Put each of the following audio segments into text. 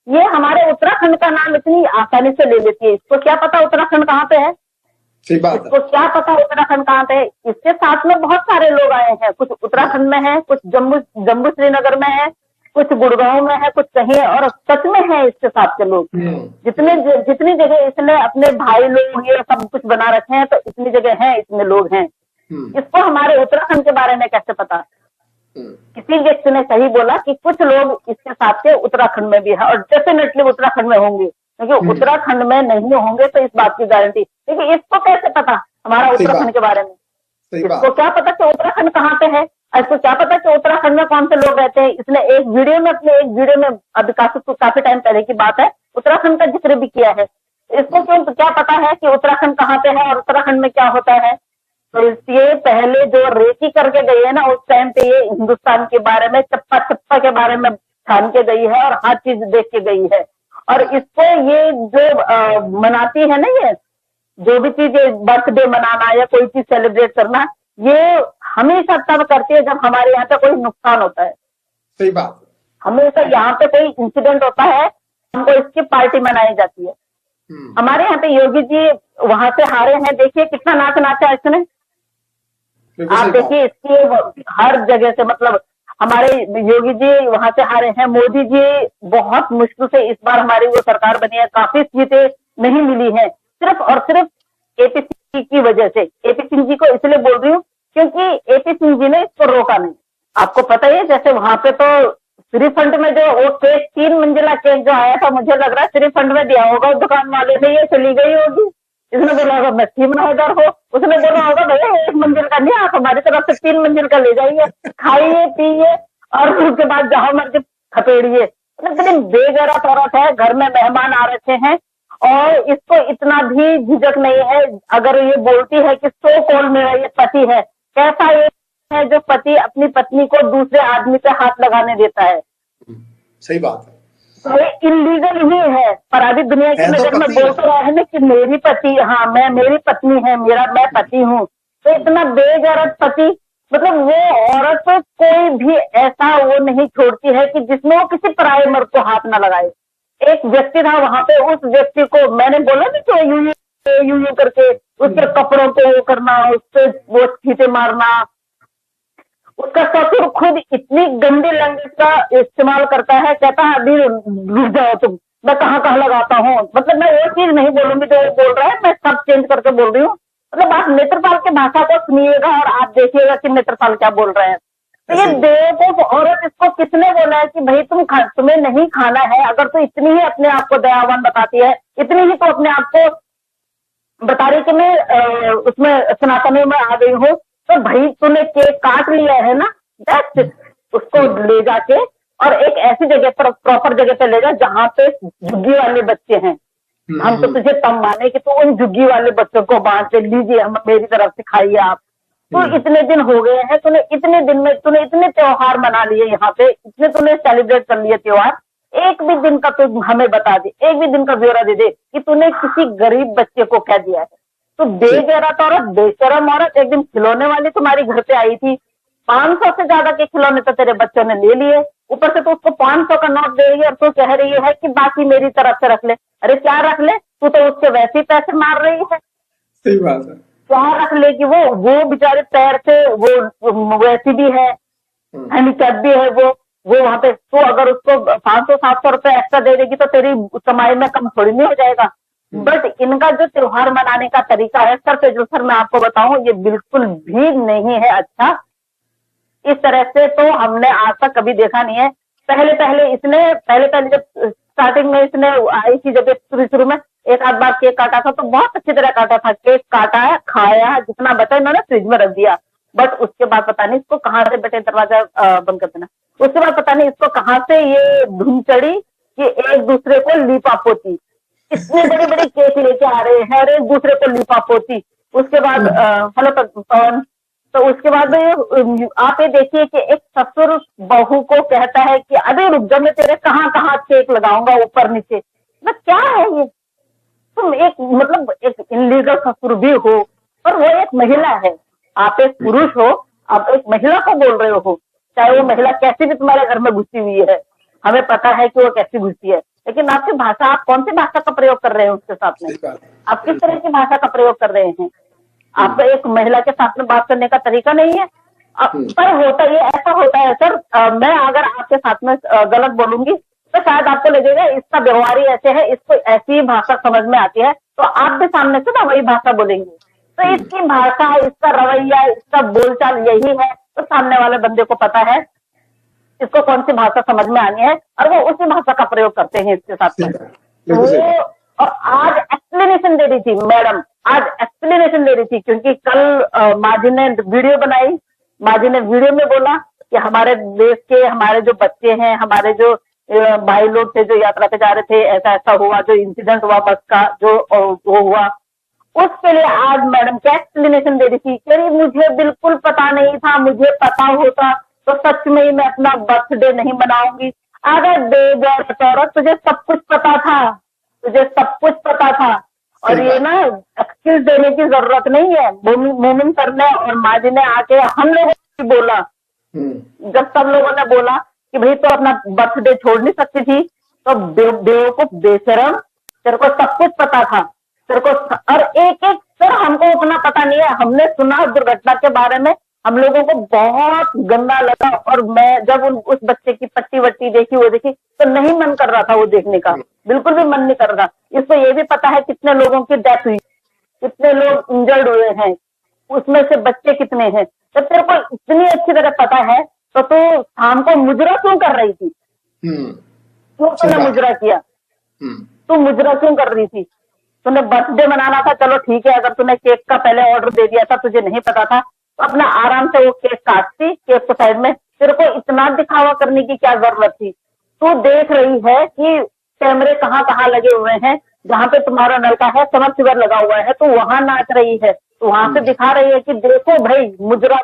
ये हमारे उत्तराखंड का नाम इतनी आसानी से ले लेती है। इसको क्या पता उत्तराखंड कहाँ पे है? सही बात है। इसको क्या पता उत्तराखंड कहाँ पे है? इसके साथ में बहुत सारे लोग आए हैं, कुछ उत्तराखंड में है, कुछ जम्मू जम्मू श्रीनगर में है, कुछ गुड़गांव में है, कुछ कहीं है, और सच में है इसके साथ के लोग। जितनी जगह इसने अपने भाई लोग ये सब कुछ बना रखे हैं, तो इतनी जगह है, इतने लोग हैं। इसको हमारे उत्तराखंड के बारे में कैसे पता? किसी व्यक्ति ने सही बोला कि कुछ लोग इसके साथ के उत्तराखंड में भी है, और डेफिनेटली उत्तराखंड में होंगे, क्योंकि उत्तराखंड में नहीं होंगे तो इस बात की गारंटी। लेकिन इसको कैसे पता हमारा उत्तराखंड के बारे में? इसको क्या पता कि उत्तराखंड कहाँ पे है? इसको क्या पता कि उत्तराखंड में कौन से लोग रहते हैं? इसने एक वीडियो में अभी काफी टाइम पहले की बात है, उत्तराखंड का जिक्र भी किया है। इसको क्या पता है कि उत्तराखंड कहाँ पे है और उत्तराखंड में क्या होता है? तो इसलिए पहले जो रेकी करके गई है ना, उस टाइम पे ये हिंदुस्तान के बारे में चप्पा चप्पा के बारे में छान के गई है और हर चीज देख के गई है। और इसको ये जो मनाती है ना, ये जो भी चीज, बर्थडे मनाना या कोई चीज सेलिब्रेट करना, ये हमेशा तब करती है जब हमारे यहाँ पे कोई नुकसान होता है। सही बात। हमेशा यहाँ पे कोई इंसिडेंट होता है, हमको इसकी पार्टी मनाई जाती है। हमारे यहाँ पे योगी जी वहां से हारे हैं, देखिए कितना नाच नाचा है इसने। आप देखिए इसकी हर जगह से, मतलब हमारे योगी जी वहां से हारे हैं। मोदी जी बहुत मुश्किल से इस बार हमारी वो सरकार बनी है, काफी सीटें नहीं मिली है, सिर्फ और सिर्फ एपी सिंह की वजह से। एपी सिंह जी को इसलिए बोल रही हूँ क्योंकि एपी सिंह जी ने इसको रोका नहीं। आपको पता ही है, जैसे वहां पे तो श्रीफंड में जो वो केक, 3 मंजिला केक जो आया था, मुझे लग रहा है श्रीफंड में दिया होगा दुकान वाले ने, ये चली गई होगी। इसने बोला होगा मैं 3 मैनेजर हो, उसने बोला होगा भैया 1 मंजिल का नहीं, आप हमारी तरफ से 3 मंजिल का ले जाइए, खाइए पिए और उसके बाद जहां मर्जी खपेड़िए। मतलब बेगैरत औरत है, घर में मेहमान आ रखे हैं और इसको इतना भी झिझक नहीं है। अगर ये बोलती है कि सो कॉल मेरा ये पति है, कैसा ये है जो पति अपनी पत्नी को दूसरे आदमी पे हाथ लगाने देता है? सही बात है। तो ये इलीगल ही है, पर अभी दुनिया की नजर में बोल तो रहा है ना कि मेरी पति, हाँ मैं, मेरी पत्नी है, मैं पति हूँ। तो इतना बेगैरत पति, मतलब वो औरत कोई भी ऐसा वो नहीं छोड़ती है कि जिसमें वो किसी पराये मर्द को हाथ ना लगाए। एक व्यक्ति था वहां पे, उस व्यक्ति को मैंने बोला ना कि यूं करके उसके कपड़ों को वो करना, उससे वो छींटे मारना। उसका ससुर खुद इतनी गंदी लैंग्वेज का इस्तेमाल करता है, कहता है अभी रुक जाओ तुम, मैं कहाँ लगाता हूँ। मतलब मैं वो चीज नहीं बोलूंगी जो वो बोल रहा है, मैं सब चेंज करके बोल रही हूँ। मतलब आप नेत्रपाल की भाषा को सुनिएगा और आप देखिएगा कि नेत्रपाल क्या बोल रहे हैं। तो ये बेवकूफ औरत, इसको किसने बोला है कि भाई तुम्हें नहीं खाना है? अगर तो इतनी ही अपने आप को दयावान बताती है, इतनी ही तो अपने आप को बता रही कि मैं उसमें सनातनी में आ गई हूँ, तो भाई तूने केक काट लिया है ना, उसको ले जाके और एक ऐसी जगह पर, प्रॉपर जगह पे ले जा जहाँ पे झुग्गी वाले बच्चे हैं। हम तो तुझे तब माने कि तू उन झुग्गी वाले बच्चों को बांट के लीजिए, हम मेरी तरफ से खाइए आप। तो इतने दिन हो गए हैं, तूने इतने दिन में तूने इतने त्योहार मना लिए यहाँ पे, इतने तूने सेलिब्रेट कर लिए त्योहार, एक भी दिन का तू हमें बता दे, एक भी दिन का ब्यौरा दे दे कि तूने किसी गरीब बच्चे को क्या दिया है। तो बेगैरत औरत, बेशरम औरत, एक दिन खिलौने वाली तुम्हारी घर पे आई थी, 500 से ज्यादा के खिलौने तो तेरे बच्चों ने ले लिए, ऊपर से तो उसको 500 का नोट दे रही है और तू कह रही है कि बाकी मेरी तरफ से रख ले। अरे क्या रख ले, तू तो उसके वैसे ही पैसे मार रही है। सही बात है। क्या रख ले कि वो बेचारे पैर से वो वैसी भी है, हैंडीकैप भी है, वो वहां पे, तो अगर उसको 500-700 रुपए एक्स्ट्रा दे देगी तो तेरी कमाई में कम थोड़ी नहीं हो जाएगा। बट इनका जो त्योहार मनाने का तरीका है सर तेजल सर, मैं आपको बताऊं, ये बिल्कुल भी नहीं है अच्छा। इस तरह से तो हमने आज तक कभी देखा नहीं है। पहले जब स्टार्टिंग में इसने आई थी, जब शुरू में एक आध बार केक काटा था तो बहुत अच्छी तरह काटा था, केक काटा है, खाया, जितना बचा इन्होंने फ्रिज में रख दिया। बट उसके बाद पता नहीं इसको कहाँ से, बेटे दरवाजा बंद कर देना, उसके बाद पता नहीं इसको कहाँ से ये धुन चढ़ी कि एक दूसरे को लीपा पोती, इतने बड़े बड़े केक लेके आ रहे हैं और एक दूसरे को लीपा पोती। उसके बाद हेलो पवन, तो उसके बाद आप ये देखिए कि एक ससुर बहू को कहता है कि अरे रुक जा, मैं तेरे कहाँ कहाँ केक लगाऊंगा ऊपर नीचे। मतलब क्या है ये? तुम एक इनलीगल ससुर भी हो और वो एक महिला है, आप एक पुरुष हो, आप एक महिला को बोल रहे हो, चाहे वो महिला कैसी भी तुम्हारे घर में घुसी हुई है, हमें पता है कि वो कैसी घुसी है। लेकिन आपकी भाषा, आप कौन सी भाषा का प्रयोग कर रहे हैं उसके साथ में? सही बात है। आप किस तरह की भाषा का प्रयोग कर रहे हैं? आप एक महिला के साथ में बात करने का तरीका नहीं है। पर होता ये ऐसा होता है सर, मैं अगर आपके साथ में गलत बोलूंगी तो शायद आपको लगेगा इसका व्यवहार ही ऐसे है, इसको ऐसी भाषा समझ में आती है, तो आप भी सामने से ना वही भाषा बोलेंगे। तो इसकी भाषा, इसका रवैया, इसका बोलचाल यही है, तो सामने वाले बंदे को पता है इसको कौन सी भाषा समझ में आनी है और वो उसी भाषा का प्रयोग करते हैं इसके साथ में। वो और आज एक्सप्लेनेशन दे रही थी मैडम, आज एक्सप्लेनेशन दे रही थी, क्योंकि कल माँ जी ने वीडियो बनाई, माँ जी ने वीडियो में बोला कि हमारे देश के, हमारे जो बच्चे हैं, हमारे जो भाई लोग थे जो यात्रा पे जा रहे थे, ऐसा ऐसा हुआ, जो इंसिडेंट हुआ बस का, जो वो हुआ, उसके लिए आज मैडम क्या एक्सप्लेनेशन दे रही थी। कह रही मुझे बिल्कुल पता नहीं था, मुझे पता होता तो सच में ही मैं अपना बर्थडे नहीं मनाऊंगी। अगर बेगैरत औरत, तुझे सब कुछ पता था, तुझे सब कुछ पता था। और ये ना एक्सक्यूज देने की जरूरत नहीं है। मोमिन सर ने और माँ जी ने आके हम लोगों को बोला, जब सब लोगों ने बोला कि भाई तो अपना बर्थडे छोड़ नहीं सकती थी, तो बेवकूफ, बेशरम, तेरे को सब कुछ पता था, तेरे को। और एक एक सर हमको उतना पता नहीं है, हमने सुना दुर्घटना के बारे में, हम लोगों को बहुत गंदा लगा। और मैं जब उस बच्चे की पट्टी वट्टी देखी, वो देखी, तो नहीं मन कर रहा था वो देखने का, बिल्कुल भी मन नहीं कर रहा। इसको ये भी पता है कितने लोगों की डेथ हुई, कितने लोग इंजर्ड हुए हैं, उसमें से बच्चे कितने हैं। जब तेरे को इतनी अच्छी तरह पता है तो तू शाम को मुजरा क्यों कर रही थी? क्यों तूने मुजरा किया? तू मुजरा क्यों कर रही थी? तूने बर्थडे मनाना था, चलो ठीक है, अगर तूने केक का पहले ऑर्डर दे दिया था, तुझे नहीं पता था, तो अपना आराम से वो केक काटती, केक को साइड में। तेरे को इतना दिखावा करने की क्या जरूरत थी? तू देख रही है कि कैमरे कहाँ कहाँ लगे हुए हैं, जहाँ पे तुम्हारा लड़का है, समरसीवर लगा हुआ है, तो वहां नाच रही है, तो वहां से दिखा रही है कि देखो भाई मुजरा,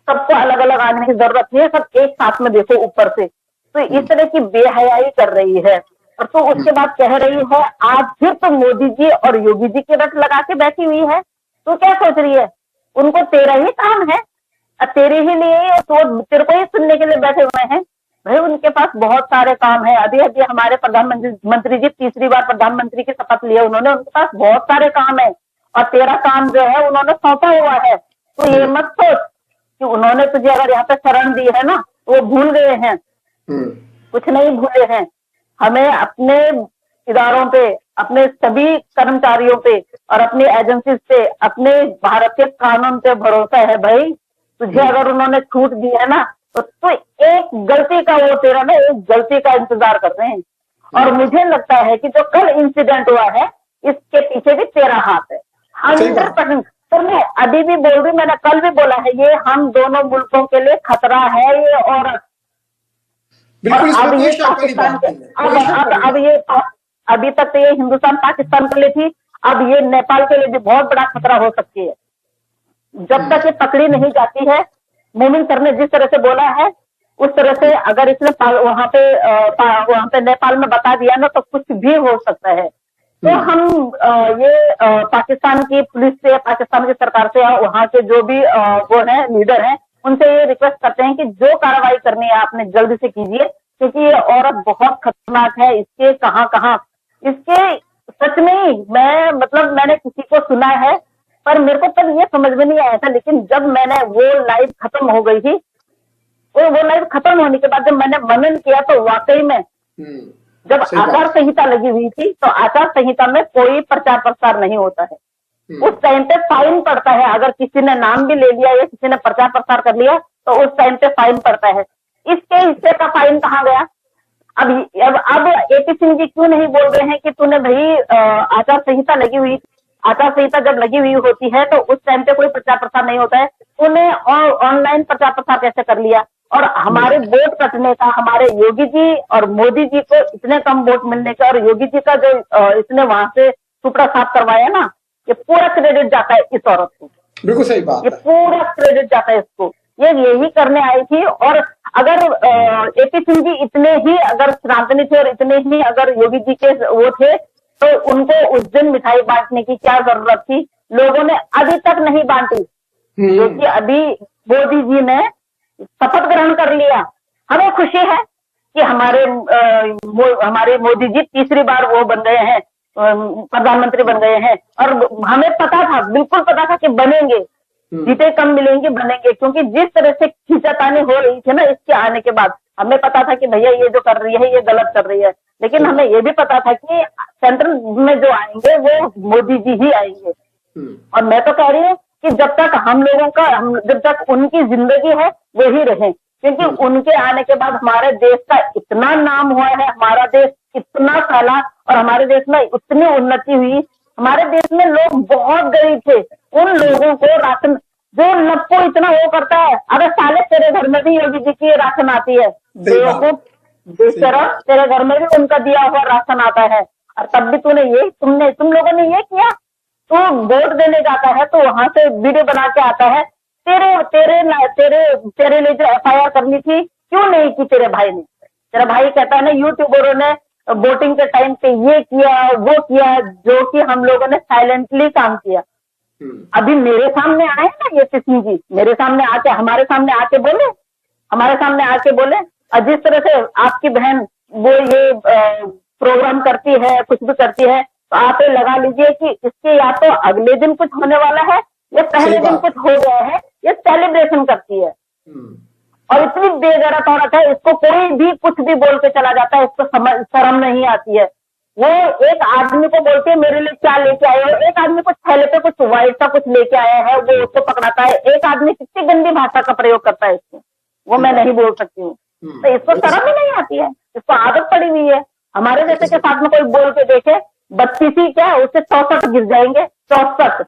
सबको अलग अलग आने की जरूरत नहीं है, सब एक साथ में देखो ऊपर से। तो इस तरह की बेहयाई कर रही है। और तो उसके बाद कह रही है आज फिर तो मोदी जी और योगी जी की रट लगा के बैठी हुई है। तो क्या सोच रही है? उनको तेरा ही काम है, तेरे ही लिए, तो तेरे को ही सुनने के लिए बैठे हुए हैं। भाई उनके पास बहुत सारे काम है। अभी अभी हमारे प्रधानमंत्री जी तीसरी बार प्रधानमंत्री की शपथ लिया उन्होंने, उनके पास बहुत सारे काम है, और तेरा काम जो है उन्होंने सौंपा हुआ है। तो ये मत सोच कि उन्होंने तुझे अगर यहाँ पे शरण दी है ना, वो भूल गए हैं। कुछ नहीं भूले हैं। हमें अपने इदारों पे, अपने सभी कर्मचारियों पे और अपनी एजेंसी पे, अपने भारत के कानून पे भरोसा है भाई। तुझे अगर उन्होंने छूट दी है ना, तो एक गलती का, वो तेरा ना एक गलती का इंतजार कर रहे हैं। और मुझे लगता है कि जो कल इंसिडेंट हुआ है, इसके पीछे भी तेरा हाथ है 100%। तो मैं अभी भी बोल रही, मैंने कल भी बोला है, ये हम दोनों मुल्कों के लिए खतरा है ये औरत। बिल्कुल, अब ये पाकिस्तान के, अब ये अभी तक तो ये हिंदुस्तान पाकिस्तान के लिए थी, अब ये नेपाल के लिए भी बहुत बड़ा खतरा हो सकती है। जब तक ये पकड़ी नहीं जाती है, मोमिन सर ने जिस तरह से बोला है उस तरह से अगर इसने वहां पे नेपाल में बता दिया ना, तो कुछ भी हो सकता है। तो हम ये पाकिस्तान की पुलिस से, पाकिस्तान की सरकार से, वहाँ के जो भी वो है लीडर हैं, उनसे ये रिक्वेस्ट करते हैं कि जो कार्रवाई करनी है आपने जल्दी से कीजिए, क्योंकि ये औरत बहुत खतरनाक है। इसके कहाँ इसके सच में मैं मतलब मैंने किसी को सुना है, पर मेरे को तब ये समझ में नहीं आया था। लेकिन जब मैंने वो लाइव खत्म हो गई थी, वो लाइव खत्म होने के बाद जब मैंने मनन किया, तो वाकई में जब आचार संहिता लगी हुई थी, तो आचार संहिता में कोई प्रचार प्रसार नहीं होता है। उस टाइम पे फाइन पड़ता है। अगर किसी ने नाम भी ले लिया या किसी ने प्रचार प्रसार कर लिया, तो उस टाइम पे फाइन पड़ता है। इसके हिस्से का फाइन कहाँ गया? अब एपी सिंह जी क्यों नहीं बोल रहे हैं कि तूने भाई आचार संहिता लगी हुई, आचार संहिता जब लगी हुई होती है तो उस टाइम पे कोई प्रचार प्रसार नहीं होता है, तूने ऑनलाइन प्रचार प्रसार कैसे कर लिया? और हमारे वोट कटने का, हमारे योगी जी और मोदी जी को इतने कम वोट मिलने का, और योगी जी का जो इसने वहां से सुपड़ा साफ करवाया ना, ये पूरा क्रेडिट जाता है इस औरत को। बिल्कुल सही बात, ये पूरा क्रेडिट जाता है इसको। ये यही करने आई थी। और अगर एपी सिंह जी इतने ही अगर सनातनी थे और इतने ही अगर योगी जी के वो थे, तो उनको उस दिन मिठाई बांटने की क्या जरूरत थी? लोगों ने अभी तक नहीं बांटी, क्योंकि अभी मोदी जी ने शपथ ग्रहण कर लिया। हमें खुशी है, कि हमारे मोदी जी तीसरी बार वो बन गए हैं, प्रधानमंत्री बन गए हैं। और हमें पता था, बिल्कुल पता था कि बनेंगे, सीटें कम मिलेंगी, बनेंगे, क्योंकि जिस तरह से खींचातानी हो रही थी ना इसके आने के बाद, हमें पता था कि भैया ये जो कर रही है ये गलत कर रही है। लेकिन हमें ये भी पता था कि सेंट्रल में जो आएंगे वो मोदी जी ही आएंगे। और मैं तो कह रही हूँ कि जब तक जब तक उनकी जिंदगी है वो ही रहे, क्योंकि उनके आने के बाद हमारे देश का इतना नाम हुआ है, हमारा देश इतना फैला और हमारे देश में इतनी उन्नति हुई। हमारे देश में लोग बहुत गरीब थे, उन लोगों को राशन, जो नप्पो इतना वो करता है, अरे साले तेरे घर में भी योगी जी की राशन आती है, बेवकूफ बेशरम, तेरे घर में भी उनका दिया हुआ राशन आता है, और तब भी तुम लोगों ने ये किया। तो वोट देने जाता है तो वहां से वीडियो बना के आता है, तेरे लिए जो FIR करनी थी क्यों नहीं की तेरे भाई ने। तेरा भाई कहता है ना यूट्यूबरों ने वोटिंग के टाइम पे ये किया वो किया, जो कि हम लोगों ने साइलेंटली काम किया। अभी मेरे सामने आए ना ये सिंह जी, मेरे सामने आके हमारे सामने आके बोले, और जिस तरह से आपकी बहन वो ये प्रोग्राम करती है, कुछ भी करती है, तो आप ये लगा लीजिए कि इसके या तो अगले दिन कुछ होने वाला है या पहले दिन कुछ हो गया है, ये सेलिब्रेशन करती है। और इतनी बेगैरत औरत है, इसको कोई भी कुछ भी बोल के चला जाता है, इसको शर्म नहीं आती है। वो एक आदमी को बोलती है मेरे लिए क्या लेके आए हो, एक आदमी कुछ थैले पे कुछ व्हाइट सा कुछ लेके आया है वो उसको पकड़ाता है, एक आदमी कितनी गंदी भाषा का प्रयोग करता है इसको, वो मैं नहीं बोल सकती हूँ। तो इसको शर्म ही नहीं आती है, इसको आदत पड़ी हुई है। हमारे जैसे के साथ में कोई बोल के देखे 32 ही क्या उससे 64 गिर जाएंगे, 64।